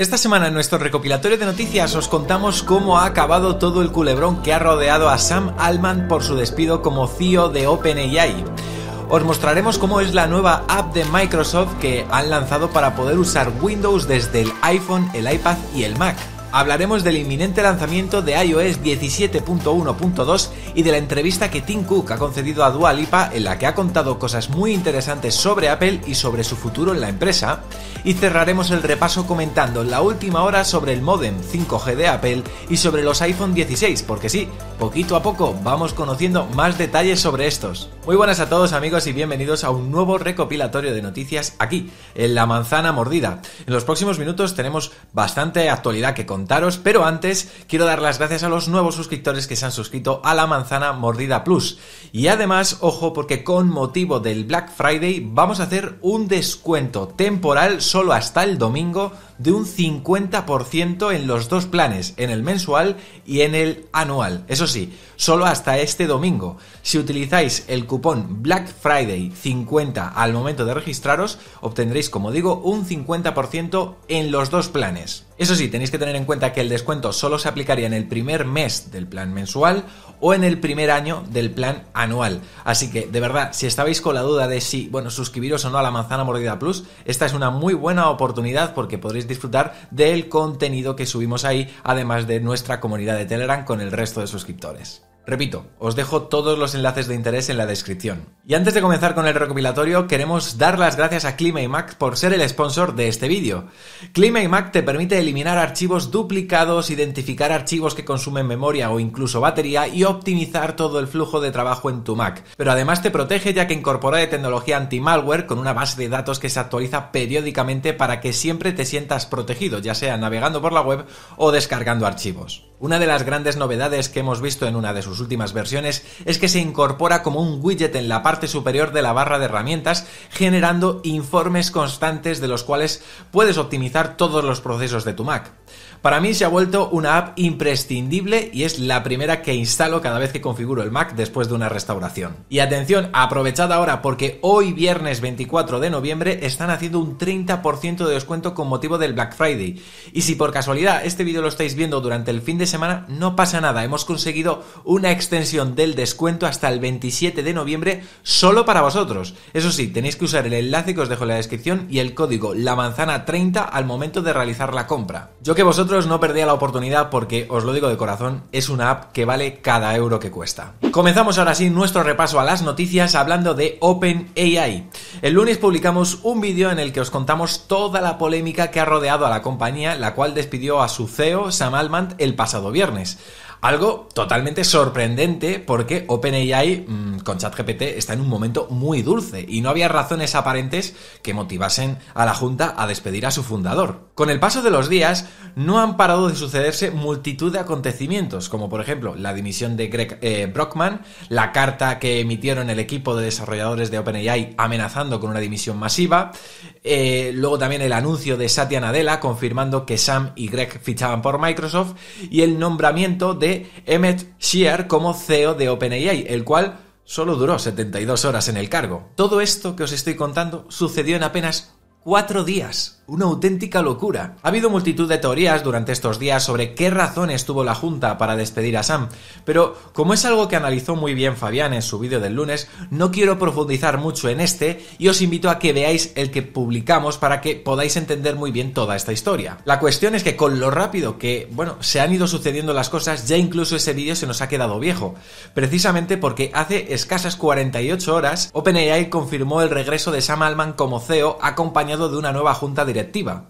Esta semana en nuestro recopilatorio de noticias os contamos cómo ha acabado todo el culebrón que ha rodeado a Sam Altman por su despido como CEO de OpenAI. Os mostraremos cómo es la nueva app de Microsoft que han lanzado para poder usar Windows desde el iPhone, el iPad y el Mac. Hablaremos del inminente lanzamiento de iOS 17.1.2 y de la entrevista que Tim Cook ha concedido a Dua Lipa, en la que ha contado cosas muy interesantes sobre Apple y sobre su futuro en la empresa. Y cerraremos el repaso comentando la última hora sobre el módem 5G de Apple y sobre los iPhone 16, porque sí, poquito a poco vamos conociendo más detalles sobre estos. Muy buenas a todos amigos y bienvenidos a un nuevo recopilatorio de noticias aquí, en La Manzana Mordida. En los próximos minutos tenemos bastante actualidad que contaros, pero antes quiero dar las gracias a los nuevos suscriptores que se han suscrito a La Manzana Mordida Plus. Y además, ojo, porque con motivo del Black Friday vamos a hacer un descuento temporal solo hasta el domingo de un 50% en los dos planes, en el mensual y en el anual. Eso sí, solo hasta este domingo. Si utilizáis el cupón Black Friday 50 al momento de registraros, obtendréis, como digo, un 50% en los dos planes. Eso sí, tenéis que tener en cuenta que el descuento solo se aplicaría en el primer mes del plan mensual o en el primer año del plan anual. Así que, de verdad, si estabais con la duda de si, suscribiros o no a La Manzana Mordida Plus, esta es una muy buena oportunidad porque podréis disfrutar del contenido que subimos ahí, además de nuestra comunidad de Telegram con el resto de suscriptores. Repito, os dejo todos los enlaces de interés en la descripción. Y antes de comenzar con el recopilatorio, queremos dar las gracias a ClimateMac por ser el sponsor de este vídeo. ClimateMac te permite eliminar archivos duplicados, identificar archivos que consumen memoria o incluso batería y optimizar todo el flujo de trabajo en tu Mac. Pero además te protege ya que incorpora de tecnología anti-malware con una base de datos que se actualiza periódicamente para que siempre te sientas protegido, ya sea navegando por la web o descargando archivos. Una de las grandes novedades que hemos visto en una de sus últimas versiones es que se incorpora como un widget en la parte superior de la barra de herramientas, generando informes constantes de los cuales puedes optimizar todos los procesos de tu Mac. Para mí se ha vuelto una app imprescindible y es la primera que instalo cada vez que configuro el Mac después de una restauración. Y atención, aprovechad ahora porque hoy viernes 24 de noviembre están haciendo un 30% de descuento con motivo del Black Friday. Y si por casualidad este vídeo lo estáis viendo durante el fin de semana, no pasa nada, hemos conseguido una extensión del descuento hasta el 27 de noviembre solo para vosotros. Eso sí, tenéis que usar el enlace que os dejo en la descripción y el código LAMANZANA30 al momento de realizar la compra. Yo que vosotros no perdía la oportunidad porque, os lo digo de corazón, es una app que vale cada euro que cuesta. Comenzamos ahora sí nuestro repaso a las noticias hablando de OpenAI. El lunes publicamos un vídeo en el que os contamos toda la polémica que ha rodeado a la compañía, la cual despidió a su CEO, Sam Altman, el pasado viernes. Algo totalmente sorprendente porque OpenAI con ChatGPT está en un momento muy dulce y no había razones aparentes que motivasen a la junta a despedir a su fundador. Con el paso de los días no han parado de sucederse multitud de acontecimientos, como por ejemplo la dimisión de Greg Brockman, la carta que emitieron el equipo de desarrolladores de OpenAI amenazando con una dimisión masiva, luego también el anuncio de Satya Nadella confirmando que Sam y Greg fichaban por Microsoft y el nombramiento de Emmett Shear como CEO de OpenAI, el cual solo duró 72 horas en el cargo. Todo esto que os estoy contando sucedió en apenas 4 días. Una auténtica locura. Ha habido multitud de teorías durante estos días sobre qué razones tuvo la junta para despedir a Sam, pero como es algo que analizó muy bien Fabián en su vídeo del lunes, no quiero profundizar mucho en este y os invito a que veáis el que publicamos para que podáis entender muy bien toda esta historia. La cuestión es que con lo rápido que, se han ido sucediendo las cosas, ya incluso ese vídeo se nos ha quedado viejo, precisamente porque hace escasas 48 horas OpenAI confirmó el regreso de Sam Altman como CEO acompañado de una nueva junta directiva.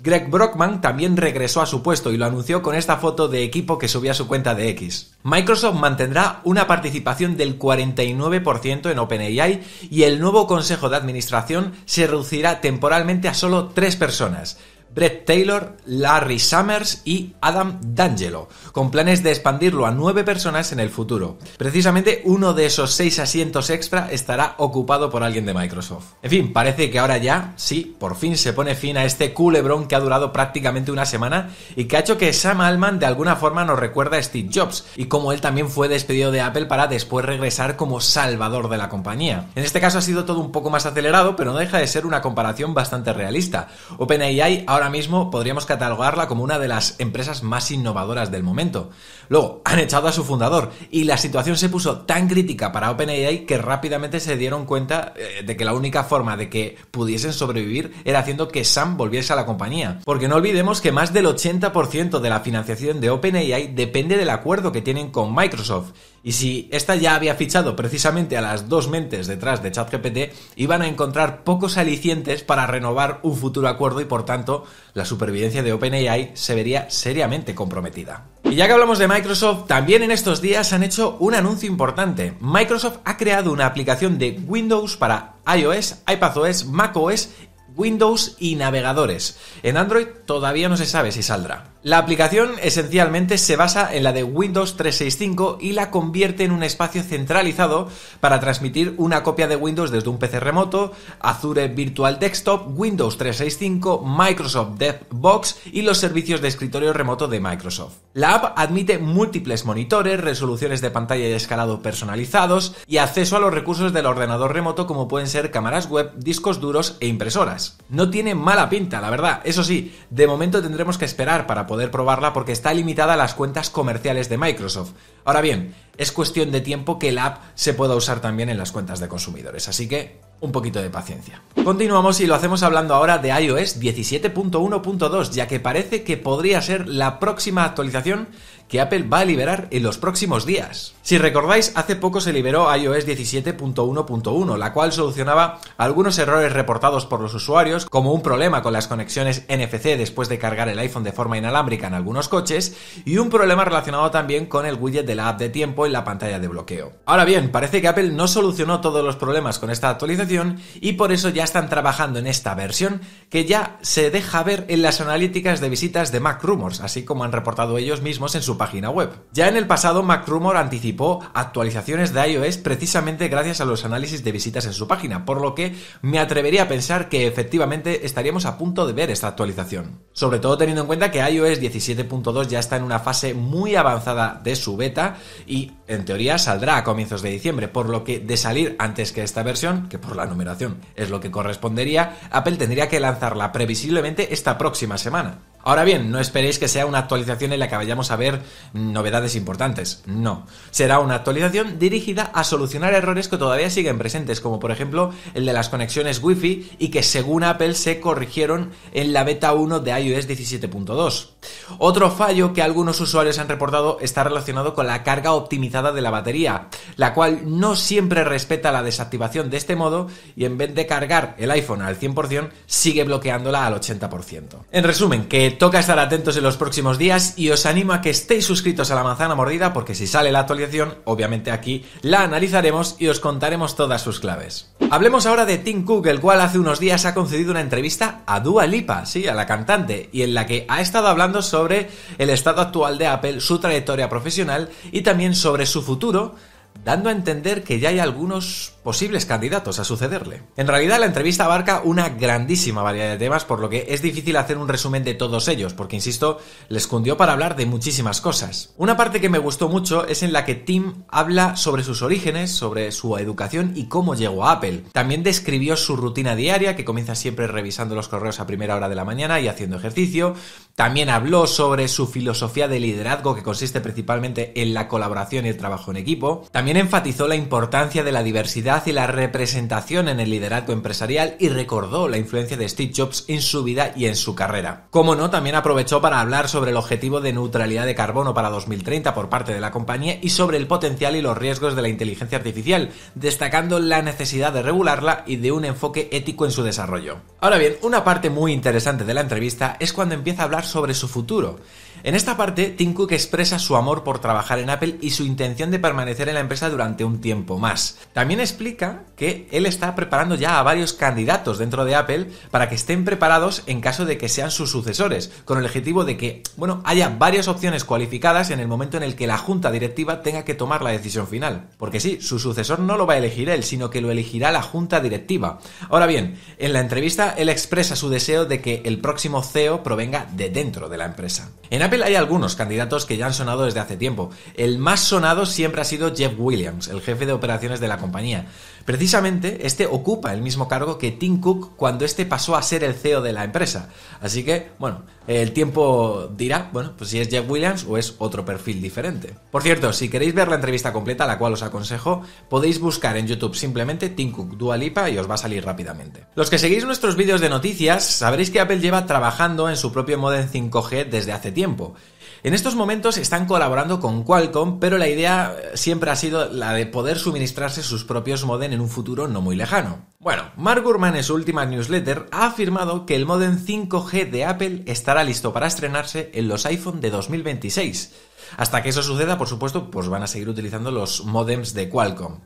Greg Brockman también regresó a su puesto y lo anunció con esta foto de equipo que subía a su cuenta de X. Microsoft mantendrá una participación del 49% en OpenAI y el nuevo consejo de administración se reducirá temporalmente a solo 3 personas. Bret Taylor, Larry Summers y Adam D'Angelo, con planes de expandirlo a 9 personas en el futuro. Precisamente uno de esos 6 asientos extra estará ocupado por alguien de Microsoft. En fin, parece que ahora ya, sí, por fin se pone fin a este culebrón que ha durado prácticamente una semana y que ha hecho que Sam Altman de alguna forma nos recuerda a Steve Jobs y como él también fue despedido de Apple para después regresar como salvador de la compañía. En este caso ha sido todo un poco más acelerado, pero no deja de ser una comparación bastante realista. OpenAI ahora ahora mismo podríamos catalogarla como una de las empresas más innovadoras del momento. Luego, han echado a su fundador y la situación se puso tan crítica para OpenAI que rápidamente se dieron cuenta de que la única forma de que pudiesen sobrevivir era haciendo que Sam volviese a la compañía. Porque no olvidemos que más del 80% de la financiación de OpenAI depende del acuerdo que tienen con Microsoft. Y si esta ya había fichado precisamente a las dos mentes detrás de ChatGPT, iban a encontrar pocos alicientes para renovar un futuro acuerdo y por tanto la supervivencia de OpenAI se vería seriamente comprometida. Y ya que hablamos de Microsoft, también en estos días han hecho un anuncio importante. Microsoft ha creado una aplicación de Windows para iOS, iPadOS, macOS, Windows y navegadores. En Android todavía no se sabe si saldrá. La aplicación esencialmente se basa en la de Windows 365 y la convierte en un espacio centralizado para transmitir una copia de Windows desde un PC remoto, Azure Virtual Desktop, Windows 365, Microsoft DevBox y los servicios de escritorio remoto de Microsoft. La app admite múltiples monitores, resoluciones de pantalla y escalado personalizados y acceso a los recursos del ordenador remoto como pueden ser cámaras web, discos duros e impresoras. No tiene mala pinta, la verdad. Eso sí, de momento tendremos que esperar para poder probarla porque está limitada a las cuentas comerciales de Microsoft. Ahora bien, es cuestión de tiempo que la app se pueda usar también en las cuentas de consumidores, así que un poquito de paciencia. Continuamos y lo hacemos hablando ahora de iOS 17.1.2, ya que parece que podría ser la próxima actualización que Apple va a liberar en los próximos días. Si recordáis, hace poco se liberó iOS 17.1.1, la cual solucionaba algunos errores reportados por los usuarios, como un problema con las conexiones NFC después de cargar el iPhone de forma inalámbrica en algunos coches, y un problema relacionado también con el widget de la app de tiempo en la pantalla de bloqueo. Ahora bien, parece que Apple no solucionó todos los problemas con esta actualización y por eso ya están trabajando en esta versión que ya se deja ver en las analíticas de visitas de MacRumors, así como han reportado ellos mismos en su página web. Ya en el pasado MacRumor anticipó actualizaciones de iOS precisamente gracias a los análisis de visitas en su página, por lo que me atrevería a pensar que efectivamente estaríamos a punto de ver esta actualización. Sobre todo teniendo en cuenta que iOS 17.2 ya está en una fase muy avanzada de su beta y en teoría saldrá a comienzos de diciembre, por lo que de salir antes que esta versión, que por la numeración es lo que correspondería, Apple tendría que lanzarla previsiblemente esta próxima semana. Ahora bien, no esperéis que sea una actualización en la que vayamos a ver novedades importantes, no. Será una actualización dirigida a solucionar errores que todavía siguen presentes, como por ejemplo el de las conexiones Wi-Fi y que según Apple se corrigieron en la beta 1 de iOS 17.2. Otro fallo que algunos usuarios han reportado está relacionado con la carga optimizada de la batería, la cual no siempre respeta la desactivación de este modo y en vez de cargar el iPhone al 100% sigue bloqueándola al 80%. En resumen, que toca estar atentos en los próximos días y os animo a que estéis suscritos a La Manzana Mordida porque si sale la actualización, obviamente aquí la analizaremos y os contaremos todas sus claves. Hablemos ahora de Tim Cook, el cual hace unos días ha concedido una entrevista a Dua Lipa, sí, a la cantante, y en la que ha estado hablando sobre el estado actual de Apple, su trayectoria profesional y también sobre su futuro, dando a entender que ya hay algunos posibles candidatos a sucederle. En realidad la entrevista abarca una grandísima variedad de temas, por lo que es difícil hacer un resumen de todos ellos, porque insisto, les cundió para hablar de muchísimas cosas. Una parte que me gustó mucho es en la que Tim habla sobre sus orígenes, sobre su educación y cómo llegó a Apple. También describió su rutina diaria, que comienza siempre revisando los correos a primera hora de la mañana y haciendo ejercicio. También habló sobre su filosofía de liderazgo, que consiste principalmente en la colaboración y el trabajo en equipo. También enfatizó la importancia de la diversidad y la representación en el liderazgo empresarial y recordó la influencia de Steve Jobs en su vida y en su carrera. Como no, también aprovechó para hablar sobre el objetivo de neutralidad de carbono para 2030 por parte de la compañía y sobre el potencial y los riesgos de la inteligencia artificial, destacando la necesidad de regularla y de un enfoque ético en su desarrollo. Ahora bien, una parte muy interesante de la entrevista es cuando empieza a hablar sobre su futuro. En esta parte, Tim Cook expresa su amor por trabajar en Apple y su intención de permanecer en la empresa durante un tiempo más. También explica que él está preparando ya a varios candidatos dentro de Apple para que estén preparados en caso de que sean sus sucesores, con el objetivo de que, haya varias opciones cualificadas en el momento en el que la junta directiva tenga que tomar la decisión final. Porque sí, su sucesor no lo va a elegir él, sino que lo elegirá la junta directiva. Ahora bien, en la entrevista él expresa su deseo de que el próximo CEO provenga de dentro de la empresa. En Apple hay algunos candidatos que ya han sonado desde hace tiempo. El más sonado siempre ha sido Jeff Williams, el jefe de operaciones de la compañía. Precisamente este ocupa el mismo cargo que Tim Cook cuando este pasó a ser el CEO de la empresa. Así que, bueno, el tiempo dirá, bueno, pues si es Jeff Williams o es otro perfil diferente. Por cierto, si queréis ver la entrevista completa, la cual os aconsejo, podéis buscar en YouTube simplemente Tim Cook Dua Lipa y os va a salir rápidamente. Los que seguís nuestros vídeos de noticias sabréis que Apple lleva trabajando en su propio modem 5G desde hace tiempo. En estos momentos están colaborando con Qualcomm, pero la idea siempre ha sido la de poder suministrarse sus propios modem en un futuro no muy lejano. Bueno, Mark Gurman en su última newsletter ha afirmado que el modem 5G de Apple estará listo para estrenarse en los iPhone de 2026. Hasta que eso suceda, por supuesto, pues van a seguir utilizando los modems de Qualcomm.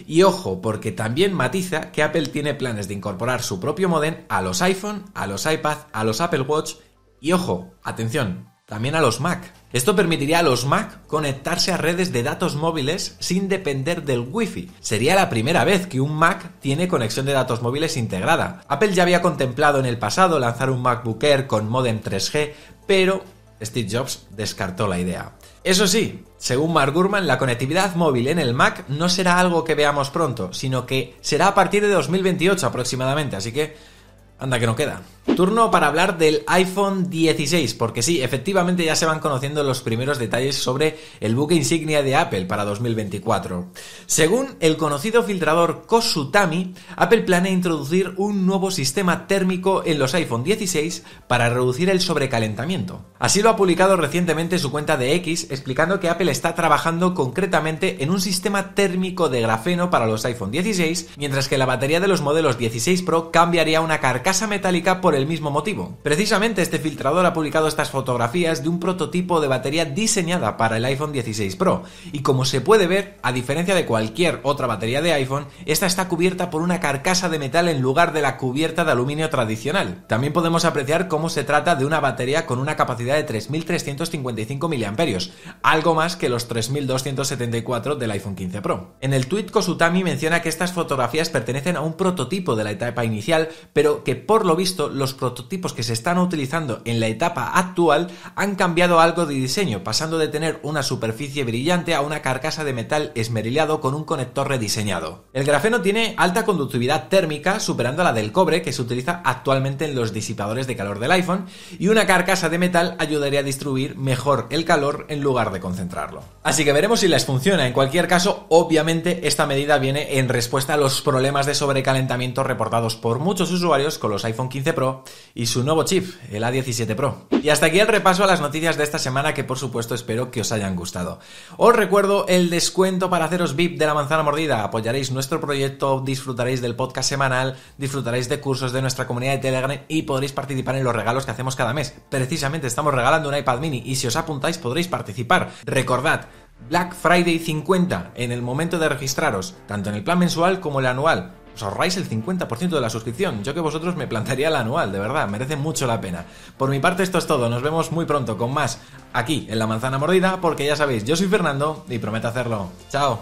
Y ojo, porque también matiza que Apple tiene planes de incorporar su propio modem a los iPhone, a los iPad, a los Apple Watch y ojo, atención, también a los Mac. Esto permitiría a los Mac conectarse a redes de datos móviles sin depender del Wi-Fi. Sería la primera vez que un Mac tiene conexión de datos móviles integrada. Apple ya había contemplado en el pasado lanzar un MacBook Air con modem 3G, pero Steve Jobs descartó la idea. Eso sí, según Mark Gurman, la conectividad móvil en el Mac no será algo que veamos pronto, sino que será a partir de 2028 aproximadamente, así que anda que no queda. Turno para hablar del iPhone 16, porque sí, efectivamente ya se van conociendo los primeros detalles sobre el buque insignia de Apple para 2024. Según el conocido filtrador Kosutami, Apple planea introducir un nuevo sistema térmico en los iPhone 16 para reducir el sobrecalentamiento. Así lo ha publicado recientemente su cuenta de X, explicando que Apple está trabajando concretamente en un sistema térmico de grafeno para los iPhone 16, mientras que la batería de los modelos 16 Pro cambiaría a una carcasa metálica por el mismo motivo. Precisamente este filtrador ha publicado estas fotografías de un prototipo de batería diseñada para el iPhone 16 Pro y como se puede ver, a diferencia de cualquier otra batería de iPhone, esta está cubierta por una carcasa de metal en lugar de la cubierta de aluminio tradicional. También podemos apreciar cómo se trata de una batería con una capacidad de 3.355 mAh, algo más que los 3.274 del iPhone 15 Pro. En el tweet Kosutami menciona que estas fotografías pertenecen a un prototipo de la etapa inicial, pero que por lo visto los prototipos que se están utilizando en la etapa actual han cambiado algo de diseño, pasando de tener una superficie brillante a una carcasa de metal esmerilado con un conector rediseñado. El grafeno tiene alta conductividad térmica, superando la del cobre que se utiliza actualmente en los disipadores de calor del iPhone, y una carcasa de metal ayudaría a distribuir mejor el calor en lugar de concentrarlo. Así que veremos si les funciona. En cualquier caso, obviamente esta medida viene en respuesta a los problemas de sobrecalentamiento reportados por muchos usuarios con los iPhone 15 Pro y su nuevo chip, el A17 Pro. Y hasta aquí el repaso a las noticias de esta semana que por supuesto espero que os hayan gustado. Os recuerdo el descuento para haceros VIP de la manzana mordida. Apoyaréis nuestro proyecto, disfrutaréis del podcast semanal, disfrutaréis de cursos de nuestra comunidad de Telegram y podréis participar en los regalos que hacemos cada mes. Precisamente estamos regalando un iPad mini y si os apuntáis podréis participar. Recordad, Black Friday 50 en el momento de registraros, tanto en el plan mensual como el anual. Os ahorráis el 50% de la suscripción. Yo que vosotros me plantearía el anual, de verdad, merece mucho la pena. Por mi parte esto es todo, nos vemos muy pronto con más aquí en La Manzana Mordida, porque ya sabéis, yo soy Fernando y prometo hacerlo. ¡Chao!